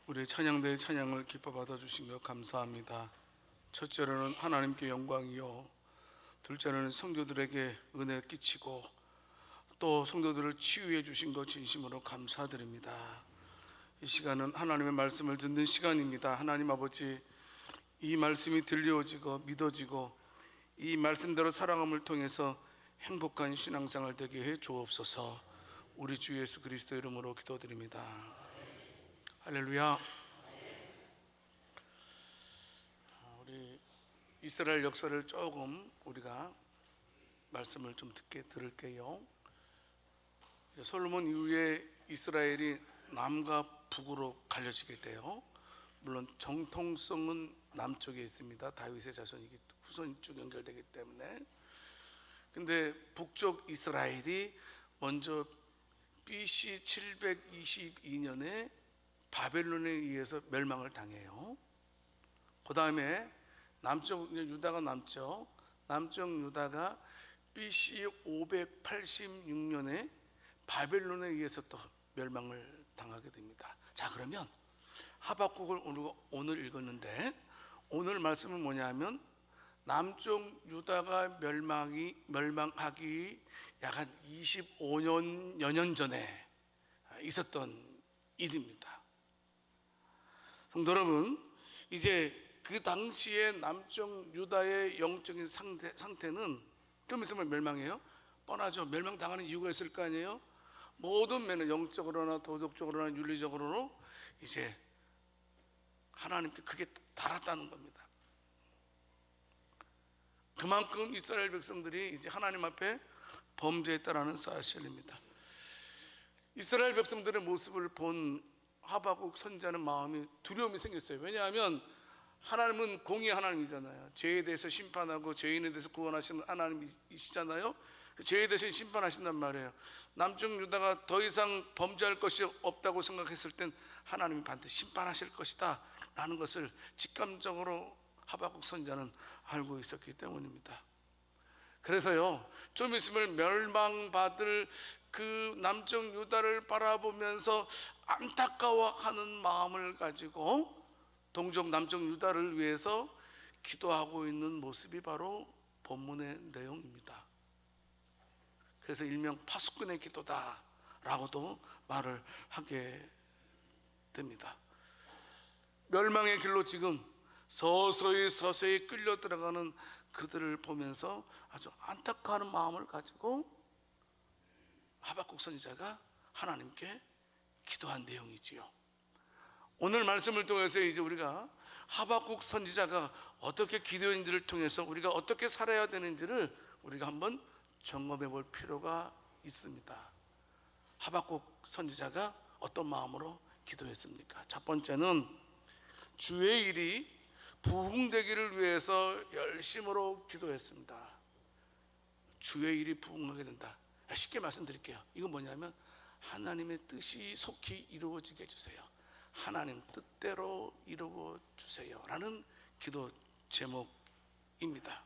우리 찬양대의 찬양을 기뻐 받아주신 것 감사합니다. 첫째로는 하나님께 영광이요, 둘째로는 성도들에게 은혜 끼치고 또 성도들을 치유해 주신 것 진심으로 감사드립니다. 이 시간은 하나님의 말씀을 듣는 시간입니다. 하나님 아버지, 이 말씀이 들려지고 믿어지고 이 말씀대로 살아감을 통해서 행복한 신앙생활 되게 해 주옵소서. 우리 주 예수 그리스도 이름으로 기도드립니다. 할렐루야. 우리 이스라엘 역사를 조금 우리가 말씀을 좀 들을게요. 솔로몬 이후에 이스라엘이 남과 북으로 갈려지게 돼요. 물론 정통성은 남쪽에 있습니다. 다윗의 자손이기 후손 쪽 연결되기 때문에. 근데 북쪽 이스라엘이 먼저 BC 722년에 바벨론에 의해서 멸망을 당해요. 그 다음에 남쪽 유다가 남죠. 남쪽 유다가 BC 586년에 바벨론에 의해서 또 멸망을 당하게 됩니다. 자, 그러면 하박국을 오늘 읽었는데, 오늘 말씀은 뭐냐면 남쪽 유다가 멸망하기 약 한 25여 년 전에 있었던 일입니다. 성도 여러분, 이제 그 당시에 남쪽 유다의 영적인 상태는 좀 있으면 멸망해요. 뻔하죠. 멸망당하는 이유가 있을 거 아니에요. 모든 면은 영적으로나 도덕적으로나 윤리적으로는 이제 하나님께 크게 달았다는 겁니다. 그만큼 이스라엘 백성들이 이제 하나님 앞에 범죄했다라는 사실입니다. 이스라엘 백성들의 모습을 본 하박국 선지자는 마음이 두려움이 생겼어요. 왜냐하면 하나님은 공의 하나님이잖아요. 죄에 대해서 심판하고 죄인에 대해서 구원하시는 하나님이시잖아요. 죄에 대해서 심판하신단 말이에요. 남쪽 유다가 더 이상 범죄할 것이 없다고 생각했을 땐 하나님이 반드시 심판하실 것이다 라는 것을 직감적으로 하박국 선지자는 알고 있었기 때문입니다. 그래서요, 좀 있으면 멸망받을 그 남쪽 유다를 바라보면서 안타까워하는 마음을 가지고 동쪽 남쪽 유다를 위해서 기도하고 있는 모습이 바로 본문의 내용입니다. 그래서 일명 파수꾼의 기도다 라고도 말을 하게 됩니다. 멸망의 길로 지금 서서히 끌려 들어가는 그들을 보면서 아주 안타까운 마음을 가지고 하박국 선지자가 하나님께 기도한 내용이지요. 오늘 말씀을 통해서 이제 우리가 하박국 선지자가 어떻게 기도했는지를 통해서 우리가 어떻게 살아야 되는지를 우리가 한번 점검해 볼 필요가 있습니다. 하박국 선지자가 어떤 마음으로 기도했습니까? 첫 번째는 주의 일이 부흥되기를 위해서 열심으로 기도했습니다. 주의 일이 부흥하게 된다. 쉽게 말씀드릴게요. 이건 뭐냐면 하나님의 뜻이 속히 이루어지게 해주세요. 하나님 뜻대로 이루어 주세요 라는 기도 제목입니다.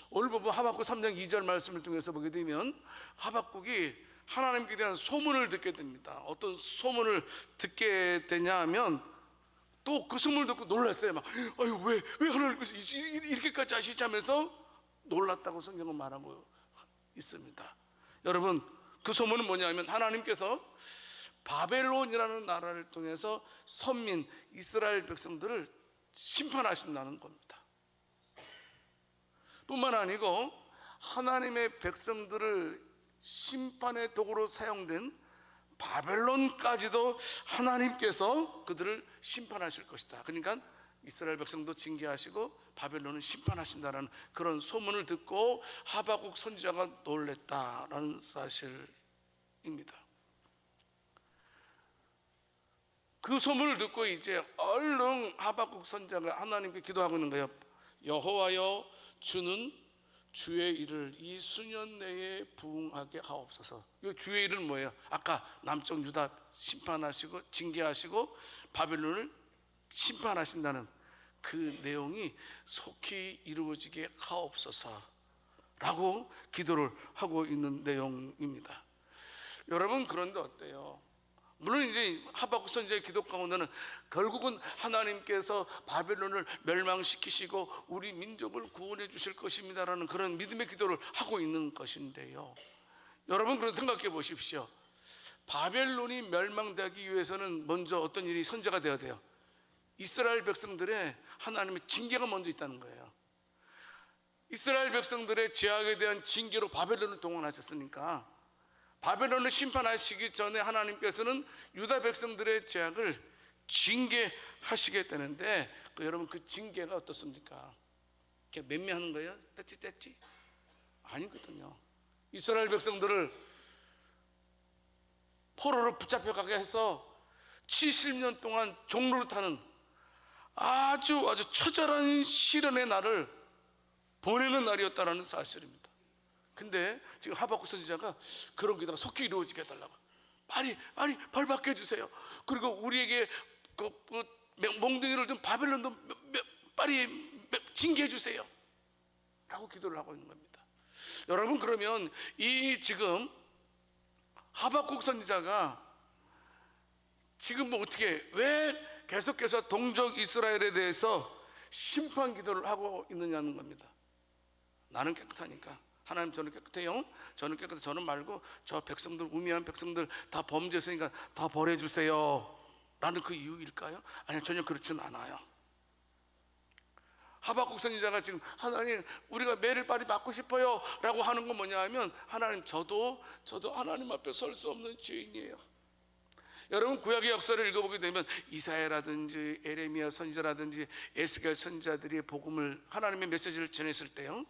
오늘 보면 하박국 3장 2절 말씀을 통해서 보게 되면 하박국이 하나님께 대한 소문을 듣게 됩니다. 어떤 소문을 듣게 되냐 하면 또 그 소문을 듣고 놀랐어요. 막 아유 왜 하나님께서 이렇게까지 하시지 하면서 놀랐다고 성경은 말하고 있습니다. 여러분, 그 소문은 뭐냐면 하나님께서 바벨론이라는 나라를 통해서 선민 이스라엘 백성들을 심판하신다는 겁니다. 뿐만 아니고 하나님의 백성들을 심판의 도구로 사용된 바벨론까지도 하나님께서 그들을 심판하실 것이다. 그러니까 이스라엘 백성도 징계하시고 바벨론을 심판하신다는 그런 소문을 듣고 하박국 선지자가 놀랬다라는 사실입니다. 그 소문을 듣고 이제 얼른 하박국 선지자가 하나님께 기도하고 있는 거예요. 여호와여, 주는 주의 일을 이 수년 내에 부흥하게 하옵소서. 이 주의 일은 뭐예요? 아까 남쪽 유다 심판하시고 징계하시고 바벨론을 심판하신다는 그 내용이 속히 이루어지게 하옵소서 라고 기도를 하고 있는 내용입니다. 여러분, 그런데 어때요? 물론 이제 하박국 선지자의 기도 가운데는 결국은 하나님께서 바벨론을 멸망시키시고 우리 민족을 구원해 주실 것입니다라는 그런 믿음의 기도를 하고 있는 것인데요, 여러분 그런 생각해 보십시오. 바벨론이 멸망되기 위해서는 먼저 어떤 일이 선제가 되어야 돼요. 이스라엘 백성들의 하나님의 징계가 먼저 있다는 거예요. 이스라엘 백성들의 죄악에 대한 징계로 바벨론을 동원하셨으니까 바벨론을 심판하시기 전에 하나님께서는 유다 백성들의 죄악을 징계하시게 되는데, 여러분 그 징계가 어떻습니까? 이렇게 맴매하는 거예요? 떼찌 아니거든요. 이스라엘 백성들을 포로로 붙잡혀가게 해서 70년 동안 종로를 타는 아주 처절한 시련의 날을 보내는 날이었다는 사실입니다. 근데 지금 하박국 선지자가 그런 기도가 속히 이루어지게 해달라고, 빨리 벌받게 해주세요. 그리고 우리에게 몽둥이를 든 바벨론도 빨리 징계해 주세요 라고 기도를 하고 있는 겁니다. 여러분, 그러면 이 지금 하박국 선지자가 지금 어떻게, 왜 계속해서 동족 이스라엘에 대해서 심판 기도를 하고 있느냐는 겁니다. 나는 깨끗하니까, 하나님 저는 깨끗해요, 저는 깨끗해, 저는 말고 저 백성들, 우매한 백성들 다 범죄했으니까 다 벌해주세요 라는 그 이유일까요? 아니요, 전혀 그렇지는 않아요. 하박국 선지자가 지금 하나님 우리가 매를 빨리 맞고 싶어요 라고 하는 건 뭐냐 하면, 하나님 저도 하나님 앞에 설 수 없는 죄인이에요. 여러분, 구약의 역사를 읽어보게 되면 이사야라든지 에레미야 선지자라든지 에스겔 선지자들이 복음을, 하나님의 메시지를 전했을 때요,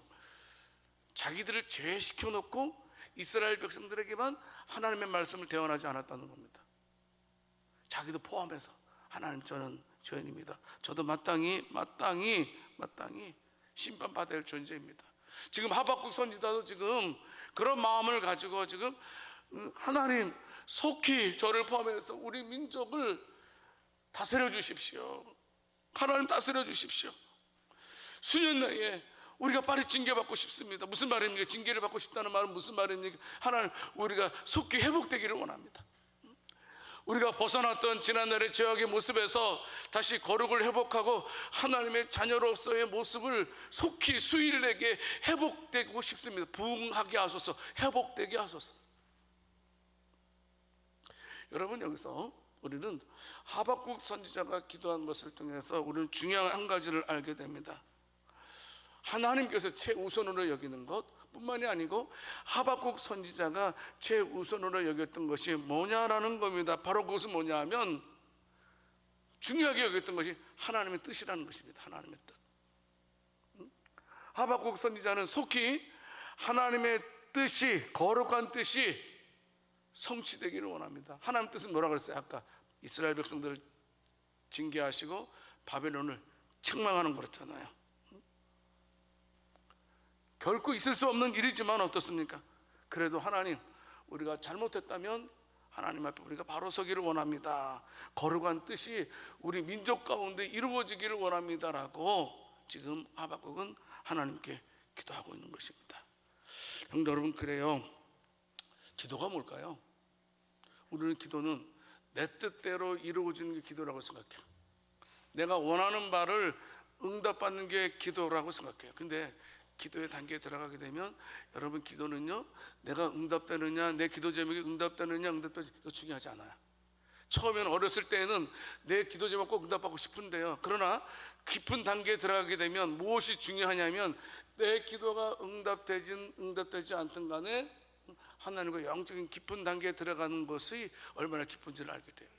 자기들을 죄시켜 놓고 이스라엘 백성들에게만 하나님의 말씀을 대언하지 않았다는 겁니다. 자기도 포함해서 하나님 저는 죄인입니다, 저도 마땅히 심판받아야 할 존재입니다. 지금 하박국 선지자도 지금 그런 마음을 가지고 지금 하나님 속히 저를 포함해서 우리 민족을 다스려 주십시오, 하나님 다스려 주십시오. 수년 내에 우리가 빨리 징계받고 싶습니다. 무슨 말입니까? 징계를 받고 싶다는 말은 무슨 말입니까? 하나님 우리가 속히 회복되기를 원합니다. 우리가 벗어났던 지난날의 죄악의 모습에서 다시 거룩을 회복하고 하나님의 자녀로서의 모습을 속히 수일 내게 회복되고 싶습니다. 부흥하게 하소서, 회복되게 하소서. 여러분, 여기서 우리는 하박국 선지자가 기도한 것을 통해서 우리는 중요한 한 가지를 알게 됩니다. 하나님께서 최우선으로 여기는 것 뿐만이 아니고 하박국 선지자가 최우선으로 여겼던 것이 뭐냐라는 겁니다. 바로 그것은 뭐냐 하면, 중요하게 여겼던 것이 하나님의 뜻이라는 것입니다. 하나님의 뜻. 하박국 선지자는 속히 하나님의 뜻이, 거룩한 뜻이 성취되기를 원합니다. 하나님의 뜻은 뭐라고 그랬어요? 아까 이스라엘 백성들을 징계하시고 바벨론을 책망하는 거였잖아요. 결코 있을 수 없는 일이지만 어떻습니까? 그래도 하나님, 우리가 잘못했다면 하나님 앞에 우리가 바로 서기를 원합니다, 거룩한 뜻이 우리 민족 가운데 이루어지기를 원합니다라고 지금 하박국은 하나님께 기도하고 있는 것입니다. 형제 여러분, 그래요. 기도가 뭘까요? 우리는 기도는 내 뜻대로 이루어지는 게 기도라고 생각해요. 내가 원하는 바를 응답받는 게 기도라고 생각해요. 근데 기도의 단계에 들어가게 되면, 여러분, 기도는요, 내가 응답되느냐, 내 기도 제목이 응답되느냐, 이거 중요하지 않아요. 처음에는, 어렸을 때는 내 기도 제목 꼭 응답받고 싶은데요, 그러나 깊은 단계에 들어가게 되면 무엇이 중요하냐면, 내 기도가 응답되지 않든 간에 하나님과 영적인 깊은 단계에 들어가는 것이 얼마나 깊은지를 알게 돼요.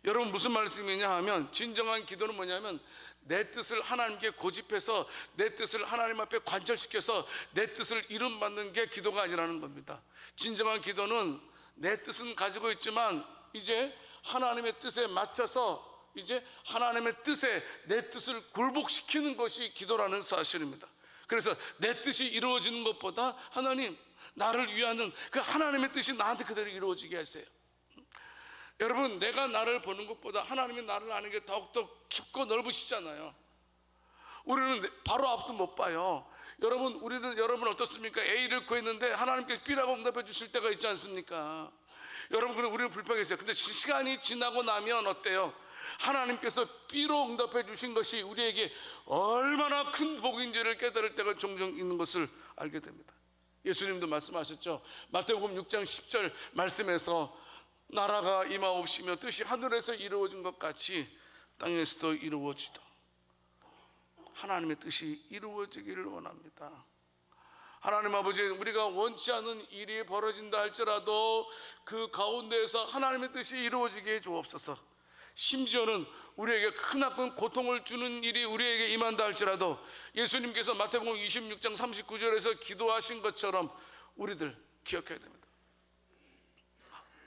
여러분, 무슨 말씀이냐 하면, 진정한 기도는 뭐냐면 내 뜻을 하나님께 고집해서 내 뜻을 하나님 앞에 관철시켜서 내 뜻을 이름받는 게 기도가 아니라는 겁니다. 진정한 기도는 내 뜻은 가지고 있지만 이제 하나님의 뜻에 맞춰서 이제 하나님의 뜻에 내 뜻을 굴복시키는 것이 기도라는 사실입니다. 그래서 내 뜻이 이루어지는 것보다 하나님, 나를 위하는 그 하나님의 뜻이 나한테 그대로 이루어지게 하세요. 여러분, 내가 나를 보는 것보다 하나님이 나를 아는 게 더욱더 깊고 넓으시잖아요. 우리는 바로 앞도 못 봐요. 여러분 어떻습니까? A를 구했는데 하나님께서 B라고 응답해 주실 때가 있지 않습니까? 여러분, 그럼 우리는 불평했어요. 근데 시간이 지나고 나면 어때요? 하나님께서 삐로 응답해 주신 것이 우리에게 얼마나 큰 복인지를 깨달을 때가 종종 있는 것을 알게 됩니다. 예수님도 말씀하셨죠. 마태복음 6장 10절 말씀에서 나라가 임하옵시며 뜻이 하늘에서 이루어진 것 같이 땅에서도 이루어지다. 하나님의 뜻이 이루어지기를 원합니다. 하나님 아버지, 우리가 원치 않은 일이 벌어진다 할지라도 그 가운데에서 하나님의 뜻이 이루어지게 해 주옵소서. 심지어는 우리에게 크나큰 고통을 주는 일이 우리에게 임한다 할지라도 예수님께서 마태복음 26장 39절에서 기도하신 것처럼 우리들 기억해야 됩니다.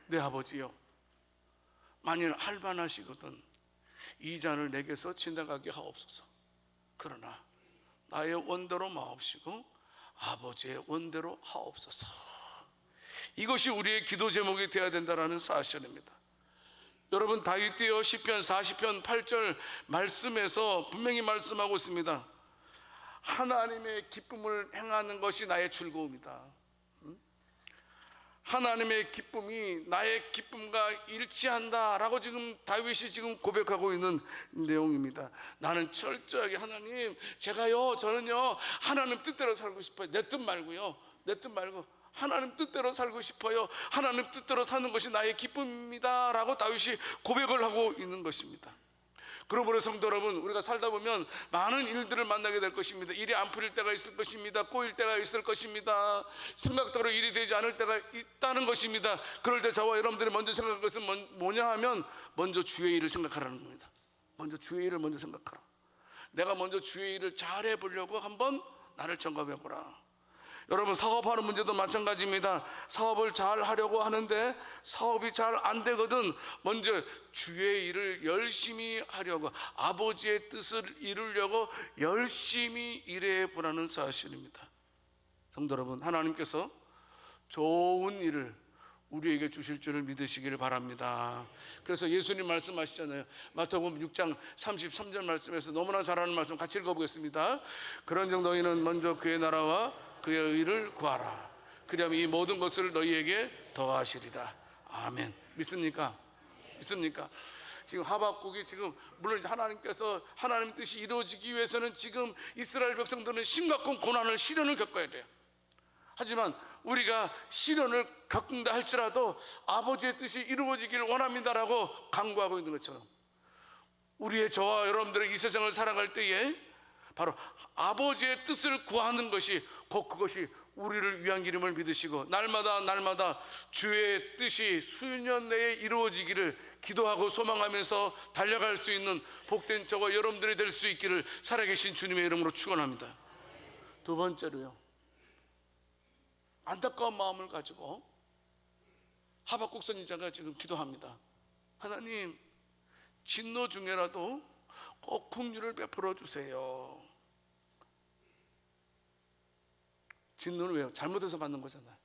내 아버지여, 만일 할만하시거든 이 잔을 내게서 지나가게 하옵소서. 그러나 나의 원대로 마옵시고 아버지의 원대로 하옵소서. 이것이 우리의 기도 제목이 되어야 된다는 사실입니다. 여러분, 다윗이요 시편 40편 8절 말씀에서 분명히 말씀하고 있습니다. 하나님의 기쁨을 행하는 것이 나의 즐거움이다. 하나님의 기쁨이 나의 기쁨과 일치한다라고 지금 다윗이 지금 고백하고 있는 내용입니다. 나는 철저하게 하나님, 저는요 하나님 뜻대로 살고 싶어요. 내 뜻 말고요, 내 뜻 말고 하나님 뜻대로 살고 싶어요. 하나님 뜻대로 사는 것이 나의 기쁨입니다 라고 다윗이 고백을 하고 있는 것입니다. 그러므로 성도 여러분, 우리가 살다 보면 많은 일들을 만나게 될 것입니다. 일이 안 풀릴 때가 있을 것입니다. 꼬일 때가 있을 것입니다. 생각대로 일이 되지 않을 때가 있다는 것입니다. 그럴 때 저와 여러분들이 먼저 생각할 것은 뭐냐 하면 먼저 주의 일을 생각하라는 겁니다. 먼저 주의 일을 먼저 생각하라. 내가 먼저 주의 일을 잘 해보려고 한번 나를 점검해 보라. 여러분, 사업하는 문제도 마찬가지입니다. 사업을 잘 하려고 하는데 사업이 잘 안 되거든 먼저 주의 일을 열심히 하려고, 아버지의 뜻을 이루려고 열심히 일해 보라는 사실입니다. 성도 여러분, 하나님께서 좋은 일을 우리에게 주실 줄을 믿으시기를 바랍니다. 그래서 예수님 말씀하시잖아요. 마태복음 6장 33절 말씀에서 너무나 잘 아는 말씀 같이 읽어보겠습니다. 그런즉 너희는 먼저 그의 나라와 그의 의를 구하라. 그리하면 이 모든 것을 너희에게 더하시리라. 아멘. 믿습니까? 믿습니까? 지금 하박국이 지금 물론 이제 하나님께서 하나님 뜻이 이루어지기 위해서는 지금 이스라엘 백성들은 심각한 고난을, 시련을 겪어야 돼요. 하지만 우리가 시련을 겪는다 할지라도 아버지의 뜻이 이루어지기를 원합니다라고 강구하고 있는 것처럼 우리의 저와 여러분들의 이 세상을 살아갈 때에 바로 아버지의 뜻을 구하는 것이 곧 그것이 우리를 위한 길임을 믿으시고 날마다 주의 뜻이 수년 내에 이루어지기를 기도하고 소망하면서 달려갈 수 있는 복된 저와 여러분들이 될 수 있기를 살아계신 주님의 이름으로 축원합니다. 두 번째로요, 안타까운 마음을 가지고 하박국 선지자가 지금 기도합니다. 하나님, 진노 중에라도 꼭 긍휼을 베풀어 주세요. 진노는 왜요? 잘못해서 받는 거잖아요.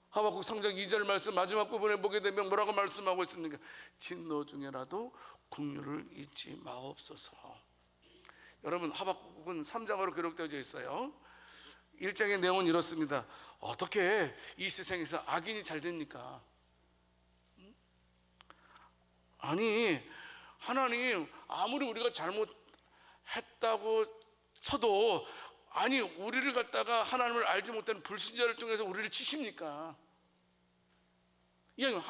하박국 3장 2절 말씀 마지막 부분에 보게 되면 뭐라고 말씀하고 있습니까? 진노 중에라도 긍휼을 잊지 마옵소서. 여러분, 하박국은 3장으로 기록되어 있어요. 1장의 내용은 이렇습니다. 어떻게 이 세상에서 악인이 잘 됩니까? 아니, 하나님, 아무리 우리가 잘못했다고 쳐도 아니, 우리를 갖다가 하나님을 알지 못하는 불신자를 통해서 우리를 치십니까? 그냥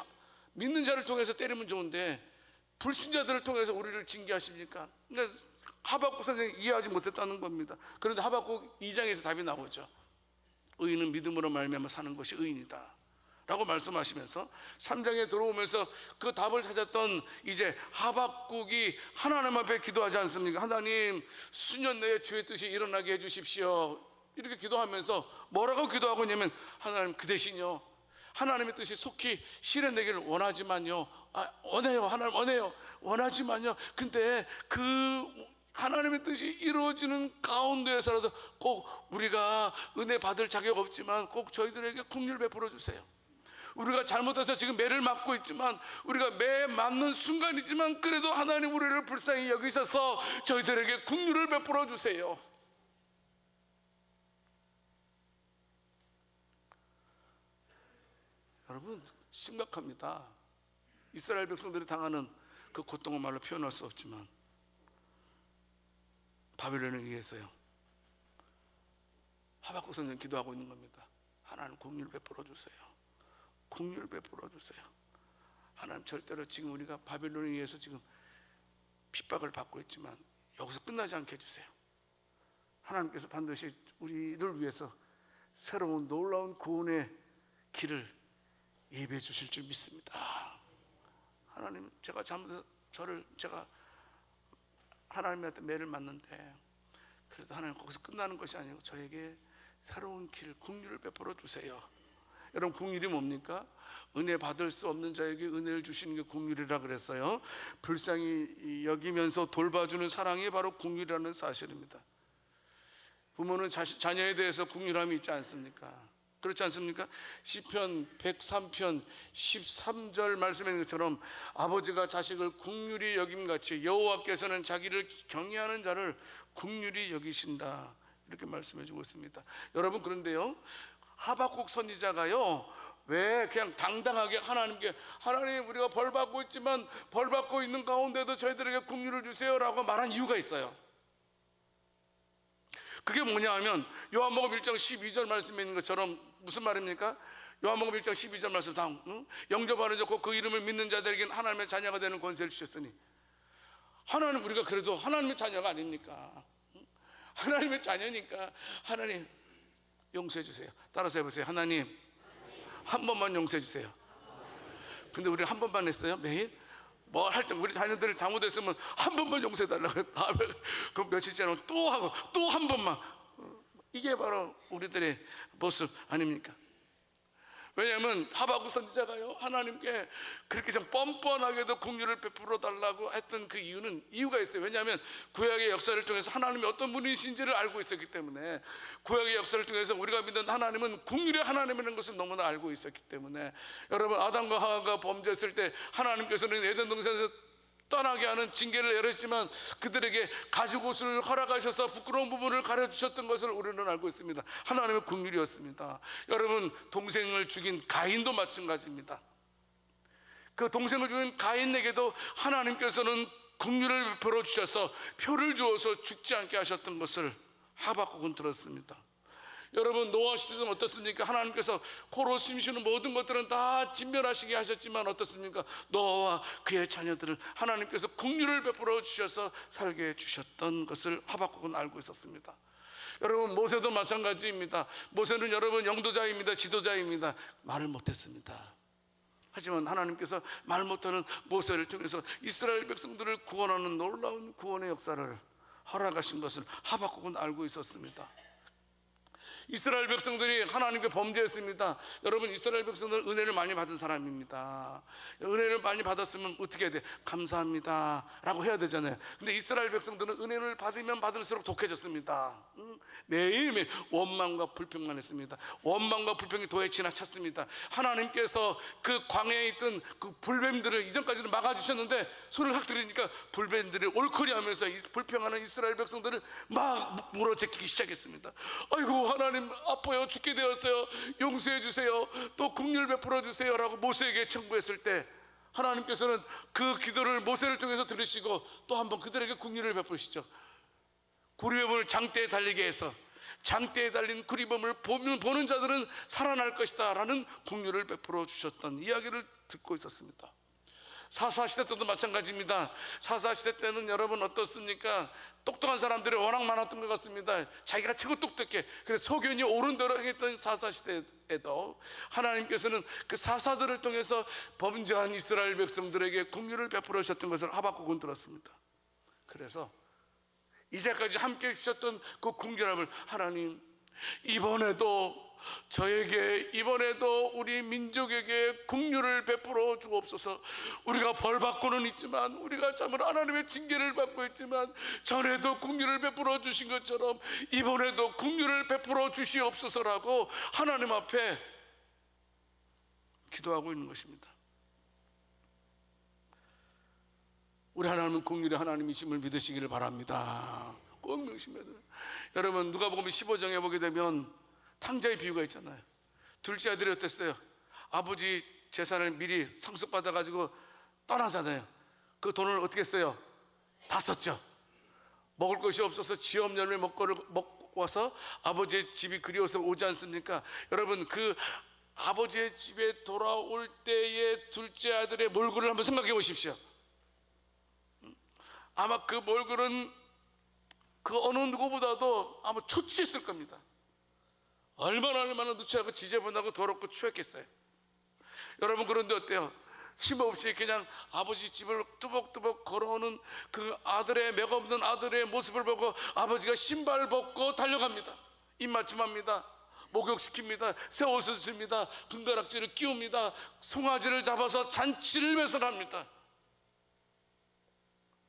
믿는 자를 통해서 때리면 좋은데 불신자들을 통해서 우리를 징계하십니까? 그러니까 하박국 선생이 이해하지 못했다는 겁니다. 그런데 하박국 2장에서 답이 나오죠. 의인은 믿음으로 말미암아 사는 것이 의인이다 라고 말씀하시면서 3장에 들어오면서 그 답을 찾았던 이제 하박국이 하나님 앞에 기도하지 않습니까? 하나님, 수년 내에 주의 뜻이 일어나게 해주십시오. 이렇게 기도하면서 뭐라고 기도하고 있냐면, 하나님, 그 대신요, 하나님의 뜻이 속히 실현되기를 원하지만요, 원해요. 하나님, 원하지만요, 근데 그 하나님의 뜻이 이루어지는 가운데에서라도 꼭 우리가 은혜 받을 자격 없지만 꼭 저희들에게 긍휼 베풀어 주세요. 우리가 잘못해서 지금 매를 맞고 있지만, 우리가 매 맞는 순간이지만 그래도 하나님 우리를 불쌍히 여기셔서 저희들에게 긍휼을 베풀어 주세요. 여러분 심각합니다. 이스라엘 백성들이 당하는 그 고통은 말로 표현할 수 없지만 바벨론에 의해서요, 하박국 선지자는 기도하고 있는 겁니다. 하나님 긍휼 베풀어 주세요. 긍휼 베풀어 주세요. 하나님 절대로 지금 우리가 바벨론에 의해서 지금 핍박을 받고 있지만 여기서 끝나지 않게 해주세요. 하나님께서 반드시 우리를 위해서 새로운 놀라운 구원의 길을 예비해 주실 줄 믿습니다. 하나님, 제가 잘못해서 제가 하나님한테 매를 맞는데 그래도 하나님 거기서 끝나는 것이 아니고 저에게 새로운 길, 긍휼을 베풀어 주세요. 여러분, 긍휼이 뭡니까? 은혜 받을 수 없는 자에게 은혜를 주시는 게 긍휼이라 그랬어요. 불쌍히 여기면서 돌봐주는 사랑이 바로 긍휼이라는 사실입니다. 부모는 자녀에 대해서 긍휼함이 있지 않습니까? 그렇지 않습니까? 시편 103편 13절 말씀에 있는 것처럼 아버지가 자식을 긍휼히 여김같이 여호와께서는 자기를 경외하는 자를 긍휼히 여기신다, 이렇게 말씀해 주고 있습니다. 여러분, 그런데요, 하박국 선지자가요, 왜 그냥 당당하게 하나님께, 하나님 우리가 벌받고 있지만 벌받고 있는 가운데도 저희들에게 긍휼을 주세요 라고 말한 이유가 있어요. 그게 뭐냐 하면 요한복음 1장 12절 말씀에 있는 것처럼 무슨 말입니까? 요한복음 1장 12절 말씀 다음, 영접하는 자고 그 이름을 믿는 자들에게는 하나님의 자녀가 되는 권세를 주셨으니. 하나님, 우리가 그래도 하나님의 자녀가 아닙니까? 하나님의 자녀니까 하나님 용서해 주세요. 따라서 해보세요. 하나님 한 번만 용서해 주세요. 근데 우리 한 번만 했어요? 매일? 뭐 할 때 우리 자녀들을 잘못했으면 한 번만 용서해 달라고 그럼 며칠째는 또 하고 또 한 번만. 이게 바로 우리들의 모습 아닙니까? 왜냐하면 하박국 선지자가요, 하나님께 그렇게 좀 뻔뻔하게도 긍휼을 베풀어 달라고 했던 그 이유가 있어요. 왜냐하면 구약의 역사를 통해서 하나님이 어떤 분이신지를 알고 있었기 때문에, 구약의 역사를 통해서 우리가 믿는 하나님은 긍휼의 하나님이라는 것을 너무나 알고 있었기 때문에. 여러분, 아담과 하와가 범죄했을 때 하나님께서는 에덴 동산에서 떠나게 하는 징계를 내렸지만 그들에게 가죽옷을 허락하셔서 부끄러운 부분을 가려주셨던 것을 우리는 알고 있습니다. 하나님의 긍휼이었습니다. 여러분, 동생을 죽인 가인도 마찬가지입니다. 그 동생을 죽인 가인에게도 하나님께서는 긍휼을 베풀어 주셔서 표를 주어서 죽지 않게 하셨던 것을 하박국은 들었습니다. 여러분, 노아 시대는 어떻습니까? 하나님께서 코로 심시는 모든 것들은 다 진멸하시게 하셨지만 어떻습니까? 노아와 그의 자녀들을 하나님께서 긍휼을 베풀어 주셔서 살게 해주셨던 것을 하박국은 알고 있었습니다. 여러분, 모세도 마찬가지입니다. 모세는 여러분 영도자입니다. 지도자입니다. 말을 못했습니다. 하지만 하나님께서 말 못하는 모세를 통해서 이스라엘 백성들을 구원하는 놀라운 구원의 역사를 허락하신 것을 하박국은 알고 있었습니다. 이스라엘 백성들이 하나님께 범죄했습니다. 여러분, 이스라엘 백성들은 은혜를 많이 받은 사람입니다. 은혜를 많이 받았으면 어떻게 해야 돼? 감사합니다 라고 해야 되잖아요. 근데 이스라엘 백성들은 은혜를 받으면 받을수록 독해졌습니다. 매일매일 원망과 불평만 했습니다. 원망과 불평이 도에 지나쳤습니다. 하나님께서 그 광야에 있던 그 불뱀들을 이전까지는 막아주셨는데 손을 확 들이니까 불뱀들이 올커리하면서 불평하는 이스라엘 백성들을 막 물어제끼기 시작했습니다. 아이고, 하나님 아파요, 죽게 되었어요, 용서해 주세요, 또 긍휼 베풀어 주세요 라고 모세에게 청구했을 때 하나님께서는 그 기도를 모세를 통해서 들으시고 또 한번 그들에게 긍휼을 베푸시죠. 구리뱀을 장대에 달리게 해서 장대에 달린 구리뱀을 보는 자들은 살아날 것이다 라는 긍휼을 베풀어 주셨던 이야기를 듣고 있었습니다. 사사시대 때도 마찬가지입니다. 사사시대 때는 여러분 어떻습니까? 똑똑한 사람들이 워낙 많았던 것 같습니다. 자기가 최고 똑똑해. 그래서 소견이 옳은 대로 행했던 사사시대에도 하나님께서는 그 사사들을 통해서 범죄한 이스라엘 백성들에게 긍휼을 베풀어 주셨던 것을 하박국은 들었습니다. 그래서 이제까지 함께 해주셨던 그 긍휼함을 하나님, 이번에도 저에게, 이번에도 우리 민족에게 긍휼을 베풀어 주옵소서. 우리가 벌 받고는 있지만, 우리가 참으로 하나님의 징계를 받고 있지만 전에도 긍휼을 베풀어 주신 것처럼 이번에도 긍휼을 베풀어 주시옵소서라고 하나님 앞에 기도하고 있는 것입니다. 우리 하나님은 긍휼의 하나님이심을 믿으시기를 바랍니다. 꼭 명심해야 돼요. 여러분, 누가복음 15장에 보게 되면 탕자의 비유가 있잖아요. 둘째 아들이 어땠어요? 아버지 재산을 미리 상속받아 가지고 떠나잖아요. 그 돈을 어떻게 써요? 다 썼죠. 먹을 것이 없어서 지업 열매 먹고 와서 아버지의 집이 그리워서 오지 않습니까? 여러분, 그 아버지의 집에 돌아올 때의 둘째 아들의 몰골을 한번 생각해 보십시오. 아마 그 몰골은 그 어느 누구보다도 아마 초췌했을 겁니다. 얼마나 누추하고 지저분하고 더럽고 추했겠어요. 여러분, 그런데 어때요? 힘없이 그냥 아버지 집을 뚜벅뚜벅 걸어오는 그 아들의, 맥없는 아들의 모습을 보고 아버지가 신발 벗고 달려갑니다. 입맞춤합니다. 목욕시킵니다. 새 옷을 줍니다. 금가락지를 끼웁니다. 송아지를 잡아서 잔치를 매설합니다.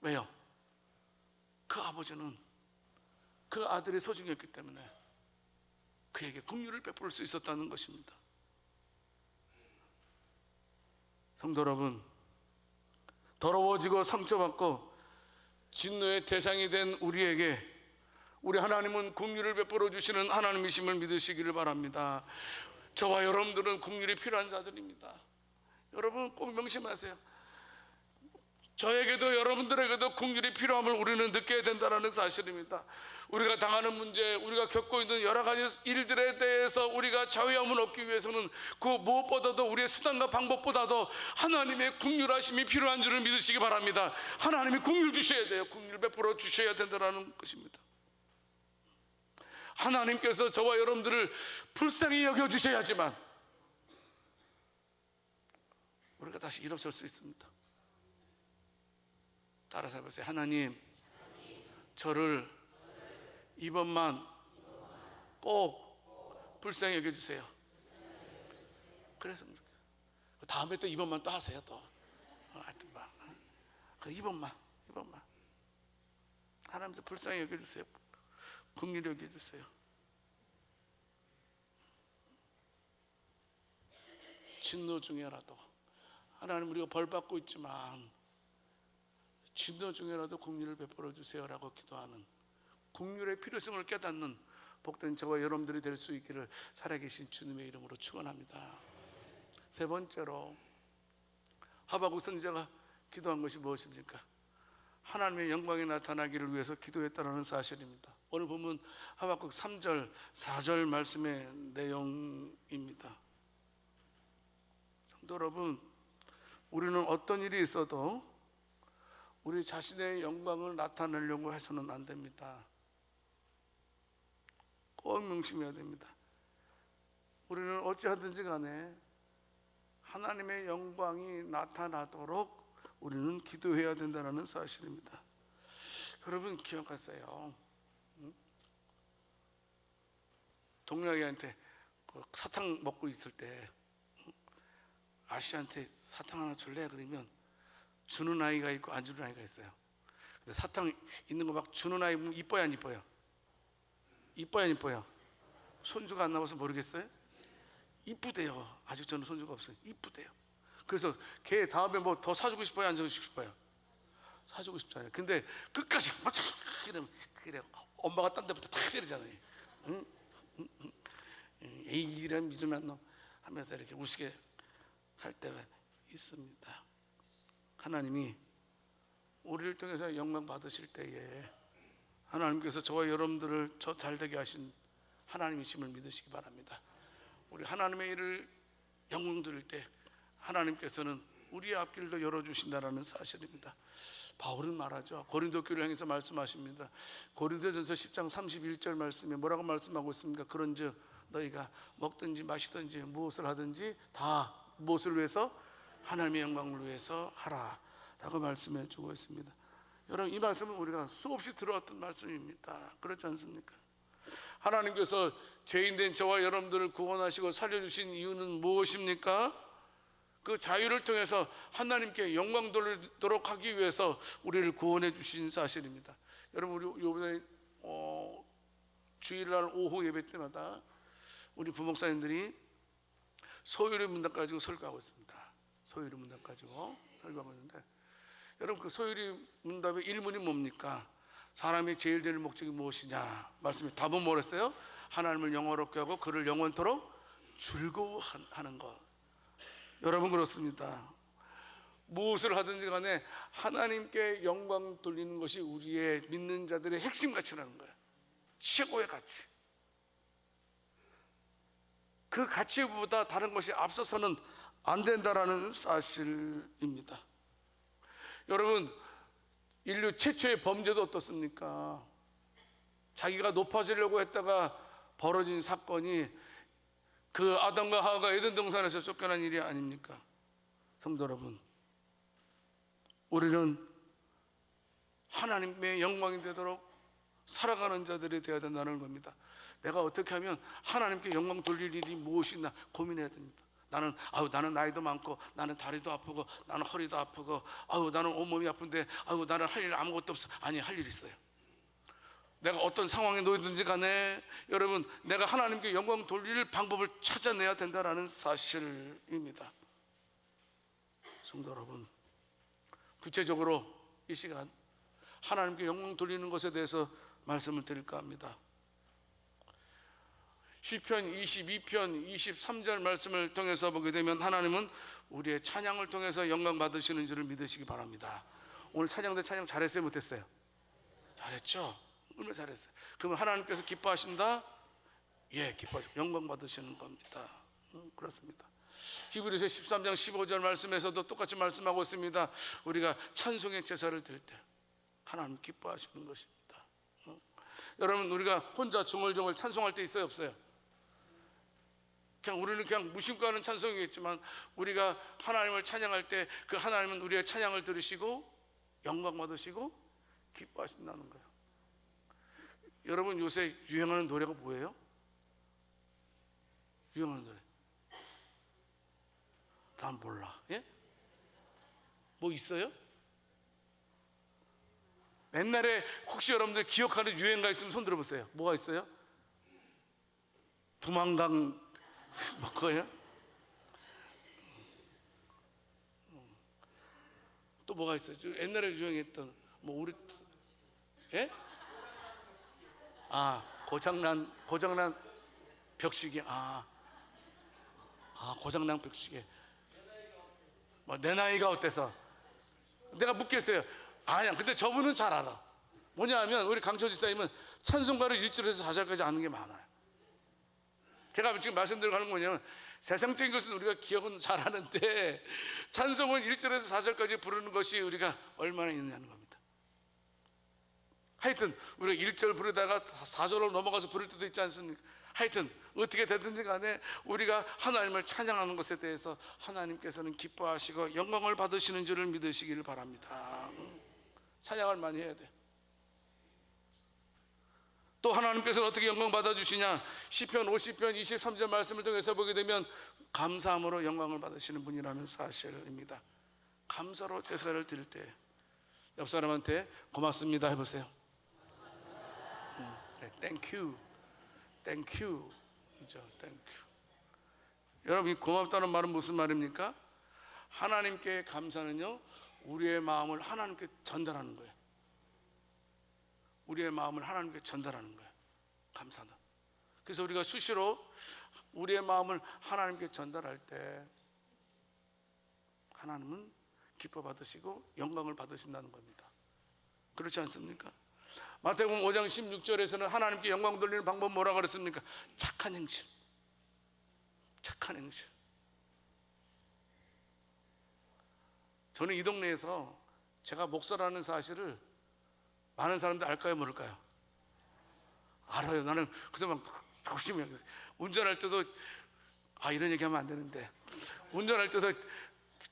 왜요? 그 아버지는 그 아들의 소중했기 때문에 그에게 긍휼을 베풀 수 있었다는 것입니다. 성도 여러분, 더러워지고 상처받고 진노의 대상이 된 우리에게 우리 하나님은 긍휼을 베풀어 주시는 하나님이심을 믿으시기를 바랍니다. 저와 여러분들은 긍휼이 필요한 자들입니다. 여러분 꼭 명심하세요. 저에게도 여러분들에게도 긍휼이 필요함을 우리는 느껴야 된다는 사실입니다. 우리가 당하는 문제, 우리가 겪고 있는 여러 가지 일들에 대해서 우리가 자유함을 얻기 위해서는 그 무엇보다도 우리의 수단과 방법보다도 하나님의 긍휼하심이 필요한 줄을 믿으시기 바랍니다. 하나님이 긍휼 주셔야 돼요. 긍휼 베풀어 주셔야 된다는 것입니다. 하나님께서 저와 여러분들을 불쌍히 여겨주셔야지만 우리가 다시 일어설 수 있습니다. 따라서 해보세요. 하나님, 저를 이번만 꼭 불쌍히 여겨주세요. 그래서 다음에 또 이번만 또 하세요. 또 그 이번만 하나님께서 불쌍히 여겨주세요. 긍휼히 여겨주세요. 진노 중에라도 하나님, 우리가 벌받고 있지만 진노 중에라도 긍휼을 베풀어 주세요라고 기도하는, 긍휼의 필요성을 깨닫는 복된 저와 여러분들이 될 수 있기를 살아계신 주님의 이름으로 축원합니다. 세 번째로 하박국 선지자가 기도한 것이 무엇입니까? 하나님의 영광이 나타나기를 위해서 기도했다는 사실입니다. 오늘 보면 하박국 3절 4절 말씀의 내용입니다. 성도 여러분, 우리는 어떤 일이 있어도 우리 자신의 영광을 나타내려고 해서는 안 됩니다. 꼭 명심해야 됩니다. 우리는 어찌하든지 간에 하나님의 영광이 나타나도록 우리는 기도해야 된다는 사실입니다. 여러분 기억하세요. 동료아이한테 사탕 먹고 있을 때 아씨한테 사탕 하나 줄래? 그러면 주는 아이가 있고 안 주는 아이가 있어요. 근데 사탕 있는 거 막 주는 아이 보면 이뻐요, 안 이뻐요? 이뻐요, 안 이뻐요? 손주가 안 나와서 모르겠어요? 이쁘대요. 아직 저는 손주가 없어요. 이쁘대요. 그래서 걔 다음에 뭐 더 사주고 싶어요, 안 사주고 싶어요? 사주고 싶잖아요. 근데 끝까지 이러면 그래, 엄마가 딴 데부터 다 때리잖아요. 응? 에이, 이런 미련한 놈 하면서 이렇게 우습게 할 때가 있습니다. 하나님이 우리를 통해서 영광 받으실 때에 하나님께서 저와 여러분들을 저 잘되게 하신 하나님이심을 믿으시기 바랍니다. 우리 하나님의 일을 영광 드릴 때 하나님께서는 우리의 앞길도 열어주신다는 사실입니다. 바울은 말하죠. 고린도 교회를 향해서 말씀하십니다. 고린도전서 10장 31절 말씀에 뭐라고 말씀하고 있습니까? 그런즉 너희가 먹든지 마시든지 무엇을 하든지 다 무엇을 위해서? 하나님의 영광을 위해서 하라 라고 말씀해 주고 있습니다. 여러분, 이 말씀은 우리가 수없이 들어왔던 말씀입니다. 그렇지 않습니까? 하나님께서 죄인된 저와 여러분들을 구원하시고 살려주신 이유는 무엇입니까? 그 자유를 통해서 하나님께 영광 돌리도록 하기 위해서 우리를 구원해 주신 사실입니다. 여러분, 우리 이번에 주일날 오후 예배 때마다 우리 부목사님들이 소유리 문답 가지고 설교하고 있습니다. 소유리 문답 가지고 설교하고 있는데, 여러분 그 소유리 문답의 일문이 뭡니까? 사람이 제일 될 목적이 무엇이냐? 말씀이 답은 뭐랬어요? 하나님을 영화롭게 하고 그를 영원토록 즐거워하는 것. 여러분 그렇습니다. 무엇을 하든지 간에 하나님께 영광 돌리는 것이 우리의 믿는 자들의 핵심 가치라는 거예요. 최고의 가치. 그 가치보다 다른 것이 앞서서는 안 된다라는 사실입니다. 여러분, 인류 최초의 범죄도 어떻습니까? 자기가 높아지려고 했다가 벌어진 사건이 그 아담과 하와가 에덴 동산에서 쫓겨난 일이 아닙니까? 성도 여러분, 우리는 하나님의 영광이 되도록 살아가는 자들이 되어야 된다는 겁니다. 내가 어떻게 하면 하나님께 영광 돌릴 일이 무엇이 있나 고민해야 됩니다. 나는 나이도 많고, 나는 다리도 아프고, 나는 허리도 아프고, 나는 온몸이 아픈데, 나는 할 일 아무것도 없어. 아니, 할 일 있어요. 내가 어떤 상황에 놓이든지 간에 여러분, 내가 하나님께 영광 돌릴 방법을 찾아내야 된다는 사실입니다. 성도 여러분, 구체적으로 이 시간 하나님께 영광 돌리는 것에 대해서 말씀을 드릴까 합니다. 시편 22편 23절 말씀을 통해서 보게 되면 하나님은 우리의 찬양을 통해서 영광 받으시는 줄을 믿으시기 바랍니다. 오늘 찬양대 찬양 잘했어요, 못했어요? 잘했죠? 얼마나 잘했어요. 그러면 하나님께서 기뻐하신다? 예, 기뻐하시고 영광 받으시는 겁니다. 그렇습니다. 히브리서 13장 15절 말씀에서도 똑같이 말씀하고 있습니다. 우리가 찬송의 제사를 드릴 때 하나님 기뻐하시는 것입니다. 여러분, 우리가 혼자 중얼중얼 찬송할 때 있어요, 없어요? 우리는 그냥 무심코 하는 찬송이겠지만 우리가 하나님을 찬양할 때 그 하나님은 우리의 찬양을 들으시고 영광 받으시고 기뻐하신다는 거예요. 여러분, 요새 유행하는 노래가 뭐예요? 유행하는 노래 난 몰라. 예? 뭐 있어요? 옛날에 혹시 여러분들 기억하는 유행가 있으면 손 들어보세요. 뭐가 있어요? 두만강 뭐 거예요? 또 뭐가 있어요? 옛날에 유행했던 뭐 우리 예? 고장난 벽시계. 고장난 벽시계. 뭐 내 나이가 어때서? 내가 묻겠어요. 아니야. 근데 저분은 잘 알아. 뭐냐 하면 우리 강철 지사님은 찬송가를 1절에서 4절까지 아는 게 많아요. 제가 지금 말씀드리는 건 뭐냐면 세상적인 것은 우리가 기억은 잘하는데 찬송은 1절에서 4절까지 부르는 것이 우리가 얼마나 있느냐는 겁니다. 하여튼 우리가 1절 부르다가 4절로 넘어가서 부를 때도 있지 않습니까? 하여튼 어떻게 되든지 간에 우리가 하나님을 찬양하는 것에 대해서 하나님께서는 기뻐하시고 영광을 받으시는 줄을 믿으시기를 바랍니다. 찬양을 많이 해야 돼. 또 하나님께서는 어떻게 영광 받아주시냐? 시편 50편 23절 말씀을 통해서 보게 되면 감사함으로 영광을 받으시는 분이라는 사실입니다. 감사로 제사를 드릴 때 옆 사람한테 고맙습니다 해보세요. Thank you, thank you, thank you. 여러분, 이 고맙다는 말은 무슨 말입니까? 하나님께 감사는요, 우리의 마음을 하나님께 전달하는 거예요. 우리의 마음을 하나님께 전달하는 거예요. 감사는. 그래서 우리가 수시로 우리의 마음을 하나님께 전달할 때 하나님은 기뻐 받으시고 영광을 받으신다는 겁니다. 그렇지 않습니까? 마태복음 5장 16절에서는 하나님께 영광 돌리는 방법 뭐라고 그랬습니까? 착한 행실. 착한 행실. 저는 이 동네에서 제가 목사라는 사실을 많은 사람들 알까요, 모를까요? 알아요. 나는 그동안 조심해요. 운전할 때도 이런 얘기하면 안 되는데 운전할 때도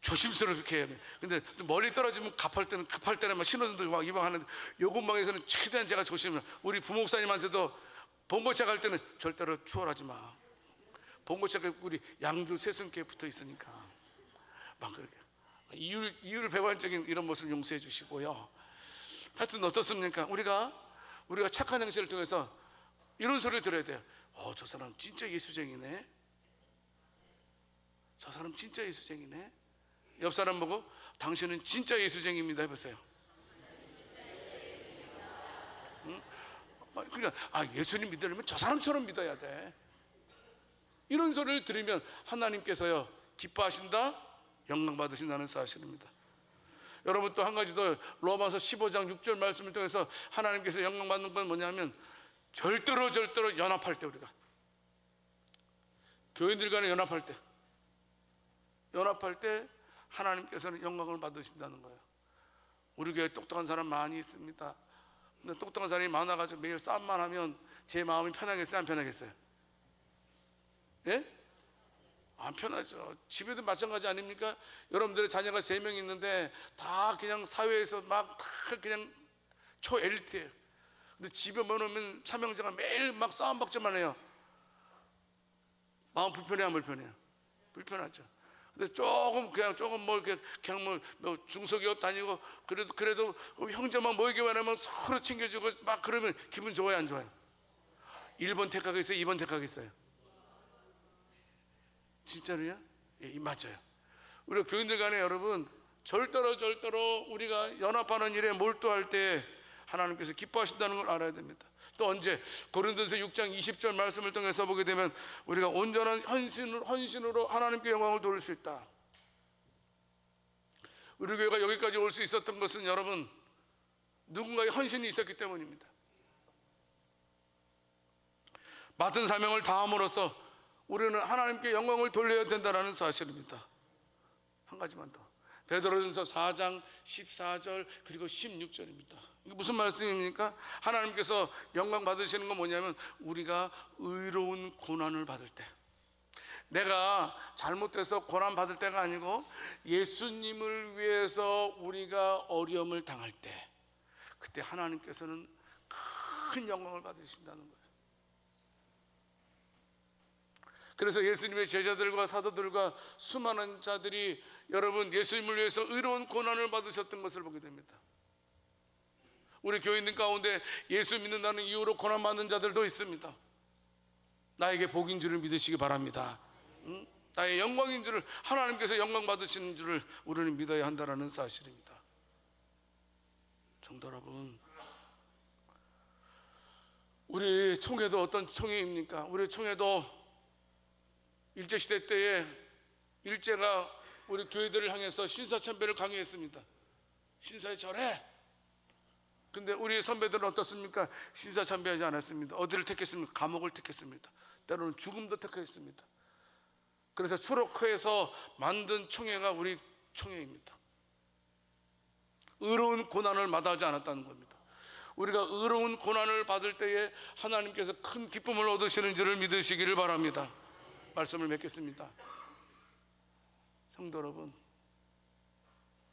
조심스럽게 해요. 근데 멀리 떨어지면 급할 때는 막 신호등도 막 이방하는데 요금방에서는 최대한 제가 조심해요. 우리 부목사님한테도 본고차 갈 때는 절대로 추월하지 마. 본고차가 우리 양주 세순교에 붙어 있으니까 막 그렇게 이율 배반적인 이런 모습을 용서해 주시고요. 하여튼 어떻습니까? 우리가 착한 행실을 통해서 이런 소리를 들어야 돼요. 저 사람 진짜 예수쟁이네. 저 사람 진짜 예수쟁이네. 옆 사람 보고 당신은 진짜 예수쟁이입니다 해보세요. 응? 그러니까 예수님 믿으려면 저 사람처럼 믿어야 돼. 이런 소리를 들으면 하나님께서요 기뻐하신다, 영광 받으신다는 사실입니다. 여러분 또 한 가지 더, 로마서 15장 6절 말씀을 통해서 하나님께서 영광 받는 건 뭐냐면 절대로 연합할 때, 우리가 교인들 간에 연합할 때 하나님께서는 영광을 받으신다는 거예요. 우리 교회에 똑똑한 사람 많이 있습니다. 근데 똑똑한 사람이 많아가지고 매일 싸움만 하면 제 마음이 편하겠어요, 안 편하겠어요? 예? 안 편하죠. 집에도 마찬가지 아닙니까? 여러분들의 자녀가 3명 있는데 다 그냥 사회에서 막 다 그냥 초엘리트예요. 근데 집에 오면 삼형제가 매일 막 싸움박질만 해요. 마음 불편해요, 안 불편해요? 불편하죠. 근데 조금 뭐 그냥 뭐 중소기업 다니고 그래도 형제만 모이기만 하면 서로 챙겨주고 막 그러면 기분 좋아요, 안 좋아요? 1번 택하겠어요, 2번 택하겠어요? 진짜로요? 예, 맞아요. 우리 교인들 간에 여러분 절대로 우리가 연합하는 일에 몰두할 때 하나님께서 기뻐하신다는 걸 알아야 됩니다. 또 언제? 고린도서 6장 20절 말씀을 통해서 보게 되면 우리가 온전한 헌신으로 하나님께 영광을 돌릴 수 있다. 우리 교회가 여기까지 올 수 있었던 것은 여러분 누군가의 헌신이 있었기 때문입니다. 맡은 사명을 다함으로써 우리는 하나님께 영광을 돌려야 된다는 사실입니다. 한 가지만 더, 베드로전서 4장 14절 그리고 16절입니다. 이게 무슨 말씀입니까? 하나님께서 영광 받으시는 건 뭐냐면 우리가 의로운 고난을 받을 때, 내가 잘못해서 고난 받을 때가 아니고 예수님을 위해서 우리가 어려움을 당할 때, 그때 하나님께서는 큰 영광을 받으신다는 거예요. 그래서 예수님의 제자들과 사도들과 수많은 자들이 여러분 예수님을 위해서 의로운 고난을 받으셨던 것을 보게 됩니다. 우리 교인들 가운데 예수 믿는다는 이유로 고난받는 자들도 있습니다. 나에게 복인 줄을 믿으시기 바랍니다. 나의 영광인 줄을, 하나님께서 영광 받으시는 줄을 우리는 믿어야 한다는 사실입니다. 성도 여러분, 우리 총회도 어떤 총회입니까? 우리 총회도 일제시대 때에 일제가 우리 교회들을 향해서 신사참배를 강요했습니다. 신사에 절해. 근데 우리 선배들은 어떻습니까? 신사참배하지 않았습니다. 어디를 택했습니까? 감옥을 택했습니다. 때로는 죽음도 택했습니다. 그래서 초록회에서 만든 총회가 우리 총회입니다. 의로운 고난을 마다하지 않았다는 겁니다. 우리가 의로운 고난을 받을 때에 하나님께서 큰 기쁨을 얻으시는 줄을 믿으시기를 바랍니다. 말씀을 맺겠습니다. 성도 여러분,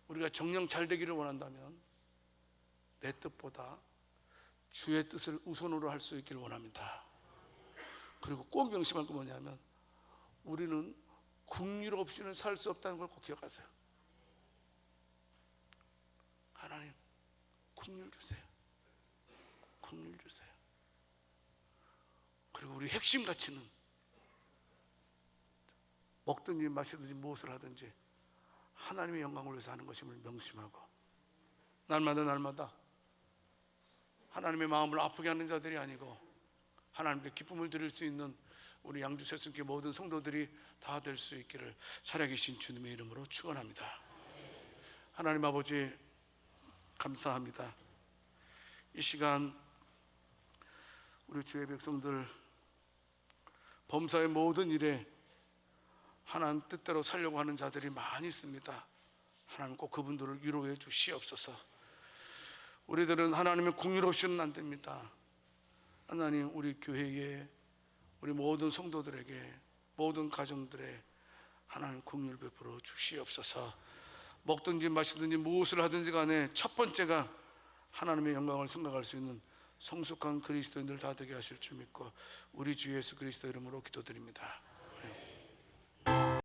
우리가 정녕 잘 되기를 원한다면 내 뜻보다 주의 뜻을 우선으로 할 수 있기를 원합니다. 그리고 꼭 명심할 건 뭐냐면 우리는 긍휼 없이는 살 수 없다는 걸 꼭 기억하세요. 하나님 긍휼 주세요. 긍휼 주세요. 그리고 우리 핵심 가치는 먹든지 마시든지 무엇을 하든지 하나님의 영광을 위해서 하는 것임을 명심하고 날마다 하나님의 마음을 아프게 하는 자들이 아니고 하나님께 기쁨을 드릴 수 있는 우리 양주 새순교회 모든 성도들이 다 될 수 있기를 살아계신 주님의 이름으로 축원합니다. 하나님 아버지 감사합니다. 이 시간 우리 주의 백성들 범사의 모든 일에 하나님 뜻대로 살려고 하는 자들이 많이 있습니다. 하나님 꼭 그분들을 위로해 주시옵소서. 우리들은 하나님의 긍휼 없이는 안 됩니다. 하나님 우리 교회에 우리 모든 성도들에게 모든 가정들에 하나님 긍휼 베풀어 주시옵소서. 먹든지 마시든지 무엇을 하든지 간에 첫 번째가 하나님의 영광을 생각할 수 있는 성숙한 그리스도인들 다 되게 하실 줄 믿고 우리 주 예수 그리스도 이름으로 기도드립니다.